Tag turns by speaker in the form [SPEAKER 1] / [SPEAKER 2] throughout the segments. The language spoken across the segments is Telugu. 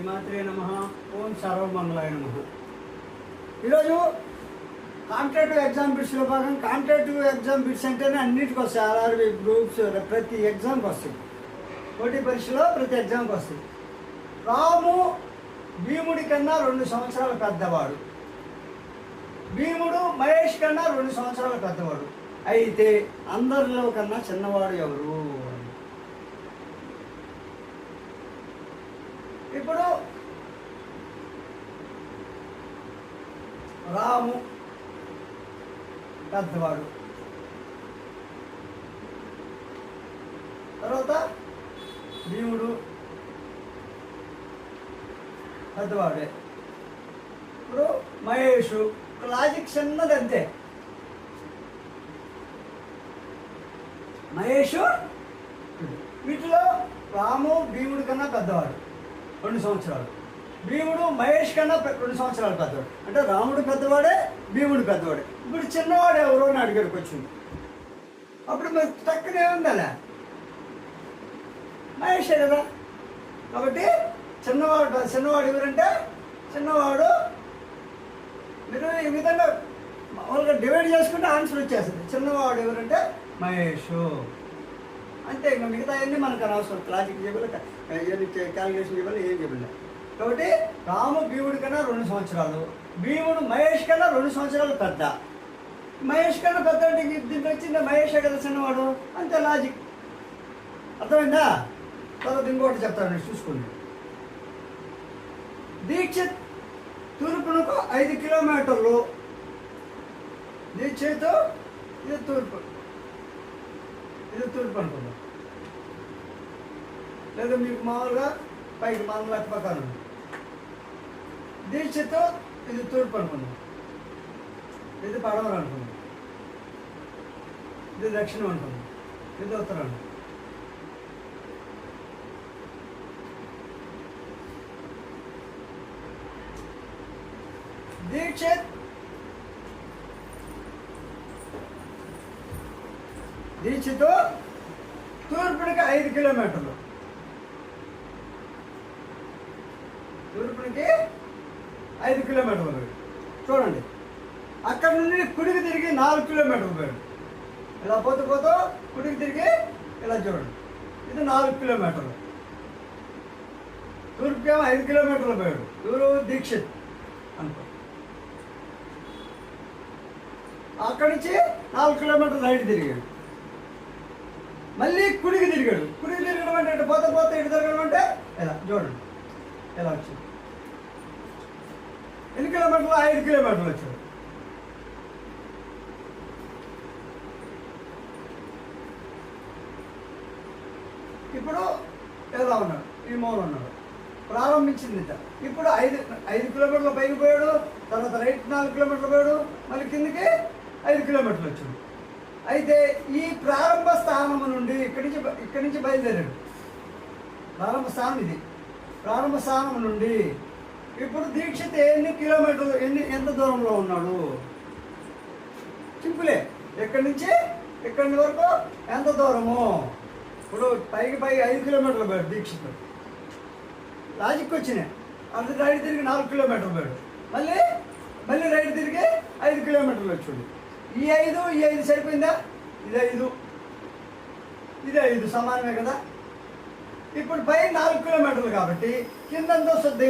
[SPEAKER 1] శ్రీమాత్రే నమ. ఓం సర్వమంగళాయ నమ. ఈరోజు కాంపిటేటివ్ ఎగ్జామ్ బిట్స్లో భాగం. కాంపిటేటివ్ ఎగ్జామ్ బిట్స్ అంటేనే అన్నిటికి వస్తాయి. ఆర్ఆర్బీ గ్రూప్స్ ప్రతి ఎగ్జామ్కి వస్తాయి. పోటీ పరీక్షలో ప్రతి ఎగ్జామ్కి వస్తాయి. రాము భీముడి కన్నా 2 సంవత్సరాల పెద్దవాడు. భీముడు మహేష్ కన్నా 2 సంవత్సరాల పెద్దవాడు. అయితే అందరిలో కన్నా చిన్నవాడు ఎవరు? ఇప్పుడు రాము పెద్దవాడు, తర్వాత భీముడు పెద్దవాడే. ఇప్పుడు మహేష్ లాజిక్ చిన్నది అంతే. మహేష్ వీటిలో రాము భీముడి కన్నా పెద్దవాడు 2 సంవత్సరాలు. భీముడు మహేష్ కన్నా 2 సంవత్సరాలు పెద్దవాడు. అంటే రాముడు పెద్దవాడే, భీముడు పెద్దవాడే. ఇప్పుడు చిన్నవాడు ఎవరో అని అడిగాడికి వచ్చింది. అప్పుడు మరి తక్కువనే ఉందా? మహేషే కదా. కాబట్టి చిన్నవాడు ఎవరంటే చిన్నవాడు. మీరు ఈ విధంగా మామూలుగా డివైడ్ చేసుకుంటే ఆన్సర్ వచ్చేస్తుంది. చిన్నవాడు ఎవరంటే మహేష్ అంతే. ఇంకా మిగతా అన్నీ మనకు అనవసరం. లాజిక్ చెప్పాలి, క్యాలిక్యులేషన్ చెప్పాలి, ఏం చెప్పాలి. కాబట్టి రాము భీముడి కన్నా 2 సంవత్సరాలు, భీముడు మహేష్ కన్నా 2 సంవత్సరాలు పెద్ద. మహేష్ కన్నా పెద్ద అంటే దీంట్లో వచ్చింది మహేషే కదా చిన్నవాడు, అంతే లాజిక్. అర్థమైందా? తర్వాత ఇంకోటి చెప్తాను, నేను చూసుకోండి. దీక్షిత్ తూర్పునకు 5 కిలోమీటర్లు. దీక్షిత్ ఇది తూర్పు అనుకుందాం, లేదా మీకు మామూలుగా పైకి మన లెక్క ప్రకారం దీక్షిత్ ఇది తూర్పు అనుకుందాం, ఇది పడమర అనుకుందాం, ఇది దక్షిణం అనుకుందాం, ఇది ఉత్తరం. దీక్షిత్ తూర్పునికి 5 కిలోమీటర్లు. తూర్పునికి 5 కిలోమీటర్లు పోయాడు. చూడండి, అక్కడ నుండి కుడికి తిరిగి 4 కిలోమీటర్లు పోయాడు. ఇలా పోతూ కుడికి తిరిగి ఇలా చూడండి, ఇది 4 కిలోమీటర్లు. తూర్పుకేమో 5 కిలోమీటర్లు పోయాడు. ఎవరు? దీక్షిత్ అనుకో. అక్కడి నుంచి 4 కిలోమీటర్లు రైట్ తిరిగాడు. మళ్ళీ కుడికి తిరిగాడు. కుడికి తిరగడం అంటే ఇటు పోతే ఇటు తిరగడం అంటే ఇలా చూడండి, ఎలా వచ్చింది. ఎన్ని కిలోమీటర్లు? 5 కిలోమీటర్లు వచ్చాడు. ఇప్పుడు ఎలా ఉన్నాడు? ఈ మూల ఉన్నాడు. ప్రారంభించింది ఇప్పుడు 5 కిలోమీటర్లు పైకి పోయాడు. తర్వాత రైట్ 4 కిలోమీటర్లు పోయాడు. మళ్ళీ కిందికి 5 కిలోమీటర్లు వచ్చాడు. అయితే ఈ ప్రారంభ స్థానం నుండి ఇక్కడి నుంచి బయలుదేరాడు. ప్రారంభ స్థానం ఇది. ప్రారంభ స్థానం నుండి ఇప్పుడు దీక్షిత్ ఎన్ని కిలోమీటర్లు ఎంత దూరంలో ఉన్నాడు? సింపులే. ఎక్కడి నుంచి ఇక్కడి వరకు ఎంత దూరము? ఇప్పుడు పైకి 5 కిలోమీటర్లు పోయాడు దీక్షిత్. లాజిక్ వచ్చినాయి. అది రైట్ తిరిగి 4 కిలోమీటర్లు పోయాడు. మళ్ళీ రైట్ తిరిగి 5 కిలోమీటర్లు వచ్చాడు. ఈ 5 సరిపోయిందా? ఇది 5 సమానమే కదా. ఇప్పుడు పై 4 కిలోమీటర్లు కాబట్టి కింద ఎంత వస్తుంది?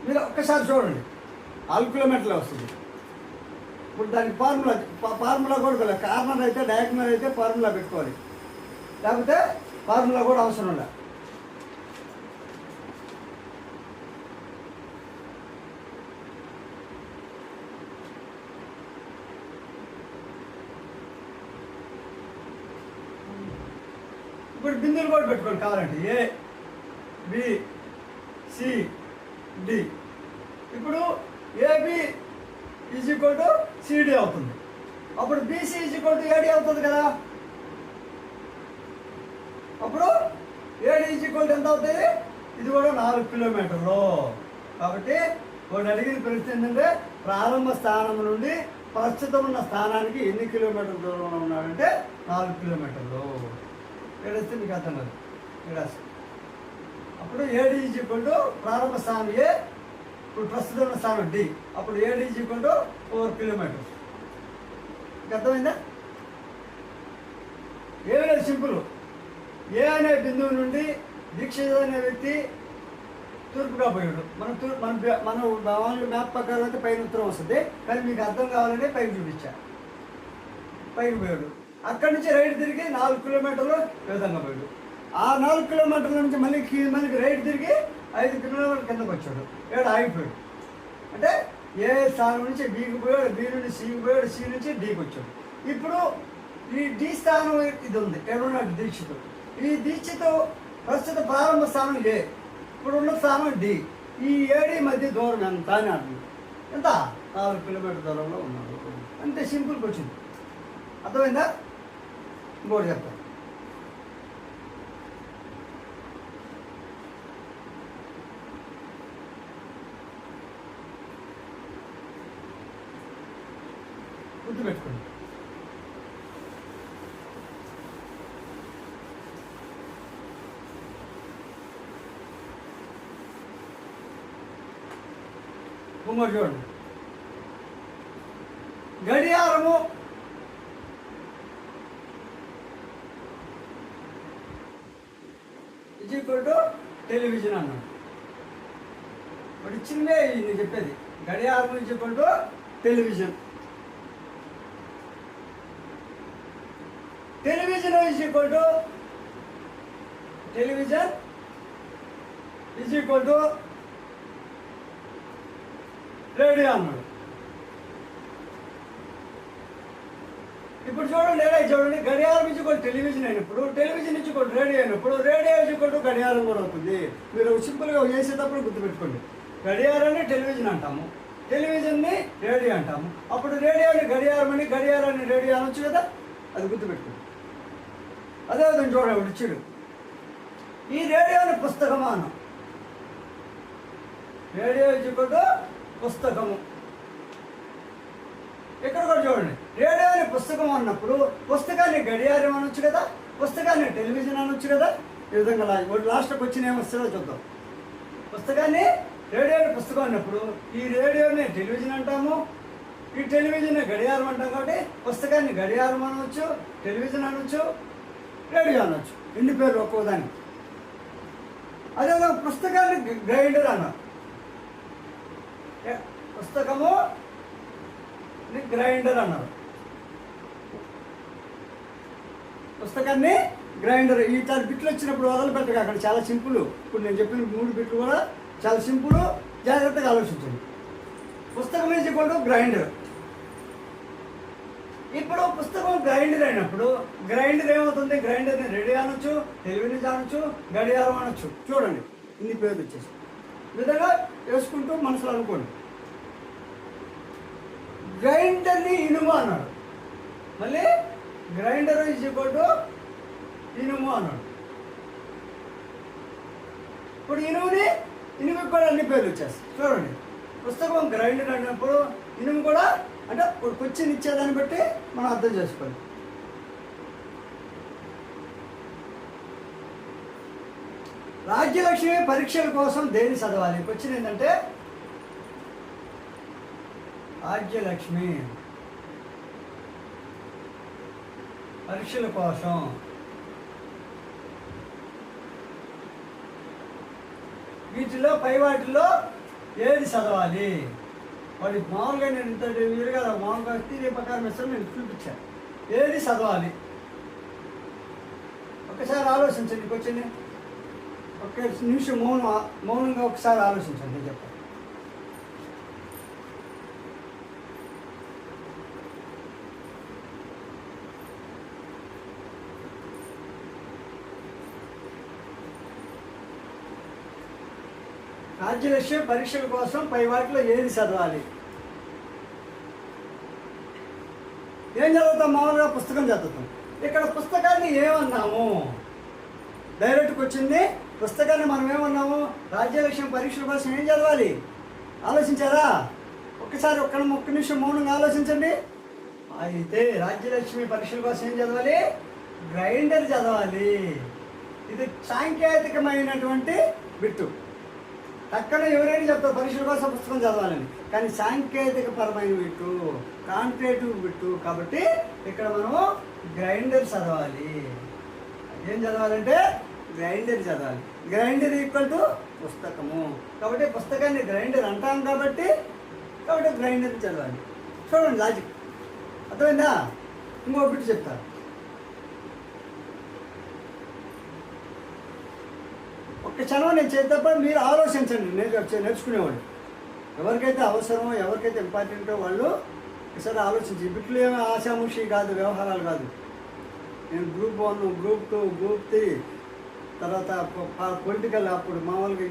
[SPEAKER 1] మీరు ఒక్కసారి చూడండి, 4 కిలోమీటర్లే వస్తుంది. ఇప్పుడు దానికి ఫార్ములా కూడా తెలియదు. కార్నర్ అయితే డయాగ్నల్ అయితే ఫార్ములా పెట్టుకోవాలి, లేకపోతే ఫార్ములా కూడా అవసరం లేదు. ఇప్పుడు బిందువులు కూడా పెట్టుకోండి కావాలంటే. A, B, C, D. ఇప్పుడు AB CD అవుతుంది. అప్పుడు BC AD అవుతుంది కదా. అప్పుడు AD ఎంత అవుతుంది? ఇది కూడా 4 కిలోమీటర్లు. కాబట్టి వాడు అడిగిన ప్రశ్న ఏంటంటే ప్రారంభ స్థానం నుండి ప్రస్తుతం ఉన్న స్థానానికి ఎన్ని కిలోమీటర్ల దూరంలో ఉన్నాడంటే 4 కిలోమీటర్లు. ఇక్కడ వస్తే మీకు అర్థం కాదు. ఇక్కడ అప్పుడు ఏడి ఈజ్ ఈక్వల్ టు ప్రారంభ స్థానం ఏ, ఇప్పుడు ప్రస్తుతం ఉన్న స్థానం డి, అప్పుడు AD is equal to 4 kilometres. అర్థమైందా? ఏమి లేదు, సింపుల్. ఏ అనే బిందువు నుండి దీక్షిత్ అనే వ్యక్తి తూర్పుగా పోయాడు. మన మామూలు మ్యాప్ ప్రకారం అయితే పైన ఉత్తరం వస్తుంది, కానీ మీకు అర్థం కావాలని పైకి చూపించా. పైకి పోయాడు, అక్కడి నుంచి రైట్ తిరిగి 4 కిలోమీటర్లు విధంగా పోయాడు. ఆ 4 కిలోమీటర్ల నుంచి మళ్ళీ రైట్ తిరిగి 5 కిలోమీటర్ల కిందకు వచ్చాడు. ఏడు ఆగిపోయాడు. అంటే ఏ స్థానం నుంచి బీకి పోయాడు, బి నుండి సికి పోయాడు, సి నుంచి డీకి వచ్చాడు. ఇప్పుడు ఈ డి స్థానం ఇది ఉంది, ఏడున్నాడు దీక్షితు. ఈ దీక్షితు ప్రస్తుత ప్రారంభ స్థానం ఏ, ఇప్పుడు ఉన్న స్థానం డి. ఈ ఏడి మధ్య దూరం ఎంత అని అర్థం. ఎంత? 4 కిలోమీటర్ దూరంలో ఉన్నాడు. అంతే, సింపుల్కి వచ్చింది. అర్థమైందా? ఇంకోటి చెప్తాను. గుర్తుపెట్టుకోండి. ఇంకోటి చూడండి, గడియారము ఈజ్ ఈక్వల్ టు టెలివిజన్ అన్నాడు. ఇప్పుడు ఇచ్చిందే నేను చెప్పేది, గడియారం is equal to television. Television is equal to radio అన్నాడు. ఇప్పుడు చూడండి, గడియారం ఈజ్ ఈక్వల్ టెలివిజన్ అయినప్పుడు, టెలివిజన్ ఈజ్ ఈక్వల్ రేడియో అయినప్పుడు, రేడియో ఈజ్ ఈక్వల్ టు గడియారం కూడా అవుతుంది. మీరు సింపుల్గా చేసేటప్పుడు గుర్తుపెట్టుకోండి. గడియారాన్ని టెలివిజన్ అంటాము, టెలివిజన్ని రేడియో అంటాము. అప్పుడు రేడియోని గడియారం అని, గడియారాన్ని రేడియో అనొచ్చు కదా, అది గుర్తుపెట్టుకోండి. అదేవిధంగా చూడండి, ఇచ్చాడు ఈ రేడియోని పుస్తకము అన్నాం. రేడియో ఈజ్ ఈక్వల్ టు పుస్తకము. ఇక్కడ కూడా చూడండి, రేడియోని పుస్తకం అన్నప్పుడు పుస్తకాన్ని గడియారం అనొచ్చు కదా, పుస్తకాన్ని టెలివిజన్ అనొచ్చు కదా. ఈ విధంగా లాస్ట్కి వచ్చిన ఏమొస్తుందో చూద్దాం. పుస్తకాన్ని రేడియోని పుస్తకం అన్నప్పుడు ఈ రేడియోని టెలివిజన్ అంటాము, ఈ టెలివిజన్ గడియారం అంటాం. కాబట్టి పుస్తకాన్ని గడియారం అనవచ్చు, టెలివిజన్ అనొచ్చు, రేడియో అనొచ్చు. ఎన్ని పేర్లు ఒక్కోదాన్ని. అదేవిధంగా పుస్తకాన్ని గ్రైండర్ అన్నారు. పుస్తకము గ్రైండర్ అన్నారు. పుస్తకాన్ని గ్రైండర్. ఈ 4 బిట్లు వచ్చినప్పుడు వదలుపెట్టగా అక్కడ చాలా సింపుల్. ఇప్పుడు నేను చెప్పిన 3 బిట్లు కూడా చాలా సింపుల్, జాగ్రత్తగా ఆలోచించండి. పుస్తకం ఈజ్ ఈక్వల్ టు గ్రైండర్. ఇప్పుడు పుస్తకం గ్రైండర్ అయినప్పుడు గ్రైండర్ ఏమవుతుంది? గ్రైండర్ని రేడియో అనొచ్చు, టెలివిజన్ అనొచ్చు, గడియారం అనొచ్చు. చూడండి, ఇన్ని పేర్లు వచ్చేసి ఈ విధంగా వేసుకుంటూ మనసులో అనుకోండి. గ్రైండర్ని ఇనుము అన్నాడు. మళ్ళీ గ్రైండర్ ఈజ్ ఈక్వల్ టు ఇనుము అన్నాడు. ఇప్పుడు ఇనుముకి కూడా అన్ని పేర్లు వచ్చేస్తాయి. చూడండి, పుస్తకం గ్రైండర్ అన్నప్పుడు ఇనుము కూడా అంటే క్వశ్చన్ ఇచ్చేదాన్ని బట్టి మనం అర్థం చేసుకోవాలి. రాజ్యలక్ష్మి పరీక్షల కోసం దేని చదవాలి? క్వశ్చన్ ఏంటంటే, రాజ్యలక్ష్మి పరీక్షల కోసం వీటిలో పై వాటిల్లో ఏది చదవాలి? వాడి మామూలుగా నేను ఇంత వీరుగా మామూలుగా తీరే ప్రకారం ఇస్తాను, నేను చూపించాను. ఏది చదవాలి ఒకసారి ఆలోచించండి. క్వశ్చన్ ఒక నిమిషం మౌనంగా ఒకసారి ఆలోచించండి. నేను చెప్తాను. రాజ్యలక్ష్మి పరీక్షల కోసం పై వాటిలో ఏది చదవాలి? ఏం చదువుతాం? మామూలుగా పుస్తకం చదువుతాం. ఇక్కడ పుస్తకాన్ని ఏమన్నాము? డైరెక్ట్కి వచ్చింది పుస్తకాన్ని మనం ఏమన్నాము? రాజ్యలక్ష్మి పరీక్షల కోసం ఏం చదవాలి? ఆలోచించారా? ఒక్కసారి ఒక్క నిమిషం మౌనంగా ఆలోచించండి. అయితే రాజ్యలక్ష్మి పరీక్షల కోసం ఏం చదవాలి? గ్రైండర్ చదవాలి. ఇది సాంకేతికమైనటువంటి బిట్టు. పక్కన ఎవరైనా చెప్తారు పరీక్షల కోసం పుస్తకం చదవాలని, కానీ సాంకేతిక పరమైన బిట్టు, కాంపిటేటివ్ బిట్టు. కాబట్టి ఇక్కడ మనము గ్రైండర్ చదవాలి. ఏం చదవాలంటే గ్రైండర్ చదవాలి. గ్రైండర్ ఈక్వల్ టు పుస్తకము. కాబట్టి పుస్తకాన్ని గ్రైండర్ అంటాం కాబట్టి గ్రైండర్ చదవాలి. చూడండి లాజిక్ అర్థమైందా? ఇంకో బిట్టు చెప్తారు. ఒక్క క్షణం నేను చేసేటప్పుడు మీరు ఆలోచించండి. నేర్చుకునేవాడు ఎవరికైతే అవసరమో, ఎవరికైతే ఇంపార్టెంటో వాళ్ళు ఒకసారి ఆలోచించి. బిట్లు ఏమో ఆశాముషి కాదు, వ్యవహారాలు కాదు. నేను గ్రూప్ 1, గ్రూప్ 2, గ్రూప్ 3, తర్వాత పొలిటికల్, అప్పుడు మామూలుగా ఈ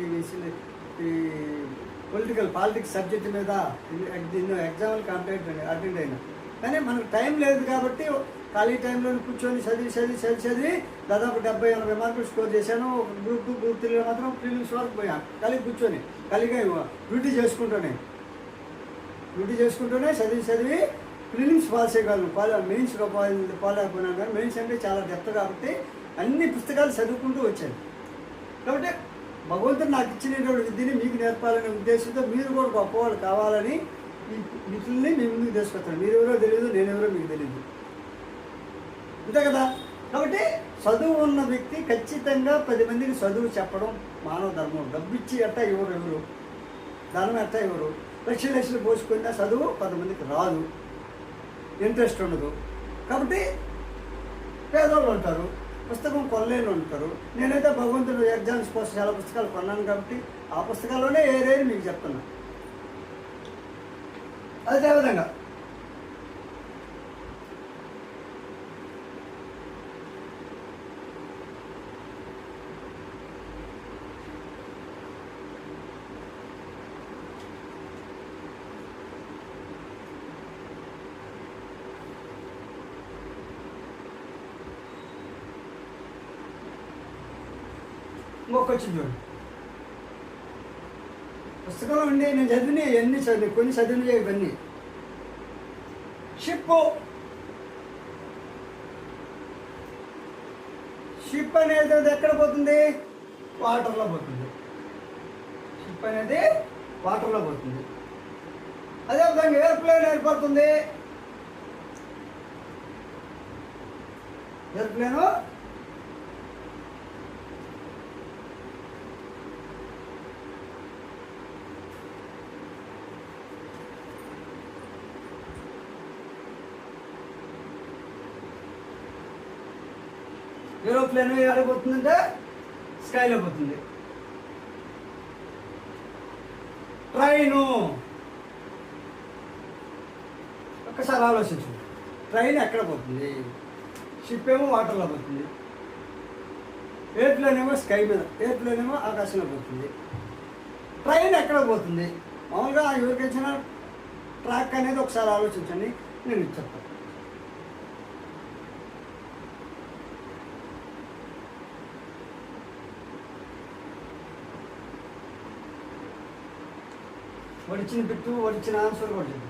[SPEAKER 1] పాలిటిక్స్ సబ్జెక్ట్ మీద ఎన్నో ఎగ్జామ్లు అటెండ్ అయినా. కానీ మనకు టైం లేదు కాబట్టి ఖాళీ టైంలో కూర్చొని చదివి దాదాపు 70-80 మార్కులు స్కోర్ చేశాను. గ్రూప్ 2, గ్రూప్ 3 మాత్రం ప్రిలిమ్స్ వరకు పోయాను. కూర్చొని ఖాళీగా డ్యూటీ చేసుకుంటూనే చదివి ప్రిలిమ్స్ పాస్ చేయగలను. మెయిన్స్గా పోలేకపోయినాను. కానీ మెయిన్స్ అంటే చాలా డెప్త్ కాబట్టి అన్ని పుస్తకాలు చదువుకుంటూ వచ్చాను. కాబట్టి భగవంతుడు నాకు ఇచ్చినటువంటి విద్యని మీకు నేర్పాలనే ఉద్దేశంతో మీరు కూడా గొప్పవాళ్ళు కావాలని ఈ మిత్రుల్ని మీ ముందుకు తీసుకొస్తాను. మీరెవరో తెలియదు, నేనెవరో మీకు తెలియదు, అంతే కదా. కాబట్టి చదువు ఉన్న వ్యక్తి ఖచ్చితంగా 10 మందికి చదువు చెప్పడం మానవ ధర్మం. డబ్బిచ్చి ఎట్టా ఎవరు ధనం ఎట్టా ఎవరు లక్షలు పోసుకున్నా చదువు 10 మందికి రాదు, ఇంట్రెస్ట్ ఉండదు. కాబట్టి పేదవాళ్ళు ఉంటారు, పుస్తకం కొనలేని ఉంటారు. నేనైతే భగవంతుడు ఎగ్జామ్స్ కోసం చాలా పుస్తకాలు కొన్నాను కాబట్టి ఆ పుస్తకాల్లోనే ఏరేని మీకు చెప్తున్నా. అదేవిధంగా ఇంకొకొచ్చింది చూడండి. పుస్తకంలో ఉండి నేను చదివిన కొన్ని చదివినవి ఇవన్నీ. షిప్ అనేది ఎక్కడ పోతుంది? వాటర్లో పోతుంది. షిప్ అనేది వాటర్లో పోతుంది. అదేవిధంగా ఎయిర్ప్లేన్ ఏర్పడుతుంది. ఎయిర్ప్లేను ఏరోప్లేన్ ఎడబోతుందంటే స్కైలో పోతుంది. ట్రైను ఒక్కసారి ఆలోచించు. ట్రైన్ ఎక్కడ పోతుంది? షిప్ ఏమో వాటర్లో పోతుంది, ఎయిర్ప్లేన్ ఏమో స్కై మీద, ఎయిర్ప్లేన్ ఏమో ఆకాశంలో పోతుంది. ట్రైన్ ఎక్కడ పోతుంది? మామూలుగా ఎవరికైనా ట్రాక్ అనేది ఒకసారి ఆలోచించండి, నేను చెప్తాను. వడిచిన బిట్టు, వడిచిన ఆన్సర్ కూడా చెప్పు.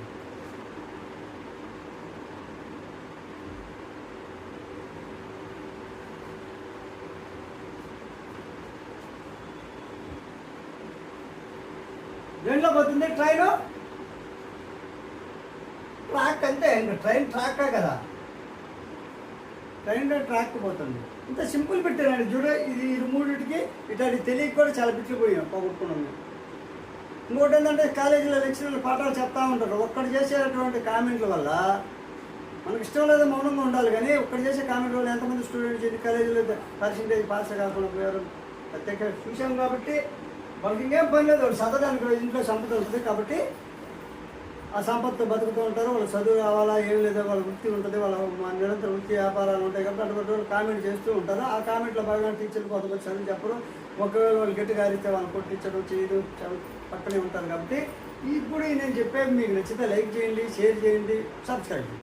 [SPEAKER 1] దేంట్లో పోతుంది ట్రైన్? ట్రాక్ అంతే. ఇంకా ట్రైన్ ట్రాక్కా కదా, ట్రైన్లో ట్రాక్ పోతుంది. ఇంత సింపుల్ పెట్టానండి చూడ. ఇది మూడింటికి ఇట్లాంటి తెలియక కూడా చాలా బిట్లు పోయాం, పోగొట్టుకున్నాం మేము. ఇంకోటి ఏంటంటే కాలేజీలో లెక్చరర్లు పాఠాలు చెప్తా ఉంటారు. ఒక్కడు చేసేటువంటి కామెంట్ల వల్ల మనకు ఇష్టం లేదా మౌనంగా ఉండాలి, కానీ ఒక్కడు చేసే కామెంట్ల వల్ల ఎంతమంది స్టూడెంట్స్ ఇది కాలేజీలో పర్సెంటేజ్ పాస్ కాకుండా పోయారు ప్రత్యేక చూసాం. కాబట్టి వాళ్ళకి ఇంకేం పని లేదు, వాళ్ళు చదవడానికి ఇంట్లో సంపద ఉంటుంది కాబట్టి ఆ సంపత్తో బతుకుతూ ఉంటారు. వాళ్ళు చదువు రావాలా ఏం లేదా, వాళ్ళ వృత్తి ఉంటుంది, వాళ్ళ నిరంతర వృత్తి వ్యాపారాలు ఉంటాయి కాబట్టి అటువంటి వాళ్ళు కామెంట్ చేస్తూ ఉంటారు. ఆ కామెంట్లో భాగంగా టీచర్లు కొంతమంది చదువు చెప్పరు. ఒకవేళ వాళ్ళు గట్టిగా అరిస్తే వాళ్ళు కొట్టించడం చేయడం పక్కనే ఉంటారు. కాబట్టి ఇప్పుడు నేను చెప్పేది మీకు నచ్చితే లైక్ చేయండి, షేర్ చేయండి, సబ్స్క్రైబ్ చేయండి.